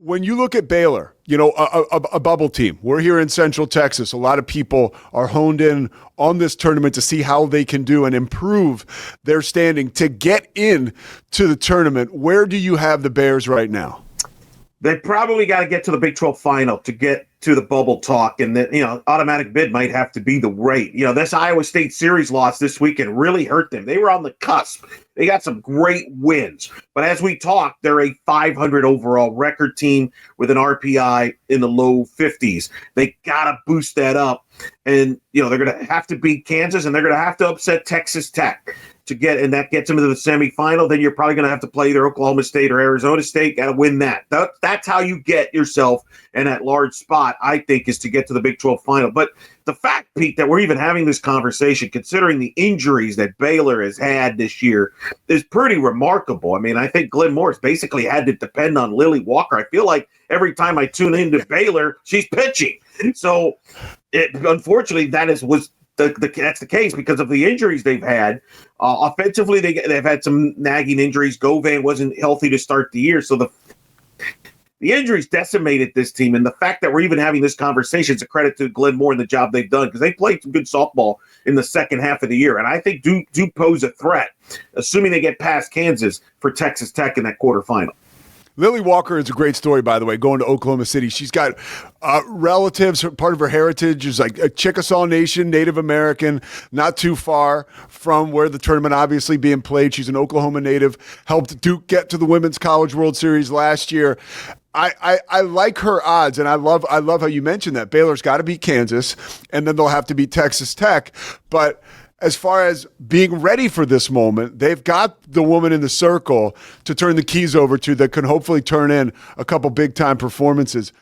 When you look at Baylor, a bubble team, we're here in Central Texas. A lot of people are honed in on this tournament to see how they can do and improve their standing to get in to the tournament. Where do you have the Bears right now? They probably got to get to the Big 12 final to get to the bubble talk, and then automatic bid might have to be the rate. This Iowa State series loss this weekend really hurt them. They were on the cusp. They got some great wins, but as we talk, they're a 500 overall record team with an RPI in the low 50s. They got to boost that up, and they're going to have to beat Kansas, and they're going to have to upset Texas Tech to get, and that gets them into the semifinal. Then you're probably going to have to play either Oklahoma State or Arizona State. Got to win that. That's how you get yourself in that large spot, I think, is to get to the Big 12 final. But the fact, Pete, that we're even having this conversation, considering the injuries that Baylor has had this year, is pretty remarkable. I mean, I think Glenn Morris basically had to depend on Lily Walker. I feel like every time I tune into Baylor, she's pitching. So, unfortunately, that's the case because of the injuries they've had. Offensively, they've had some nagging injuries. Govan wasn't healthy to start the year, so the injuries decimated this team. And the fact that we're even having this conversation is a credit to Glenn Moore and the job they've done, because they played some good softball in the second half of the year, and I think do pose a threat, assuming they get past Kansas, for Texas Tech in that quarterfinal. Lily Walker is a great story, by the way, going to Oklahoma City. She's got relatives, part of her heritage is like a Chickasaw Nation, Native American, not too far from where the tournament obviously being played. She's an Oklahoma native, helped Duke get to the Women's College World Series last year. I like her odds, and I love how you mentioned that. Baylor's got to beat Kansas, and then they'll have to beat Texas Tech. But as far as being ready for this moment, they've got the woman in the circle to turn the keys over to that can hopefully turn in a couple big-time performances.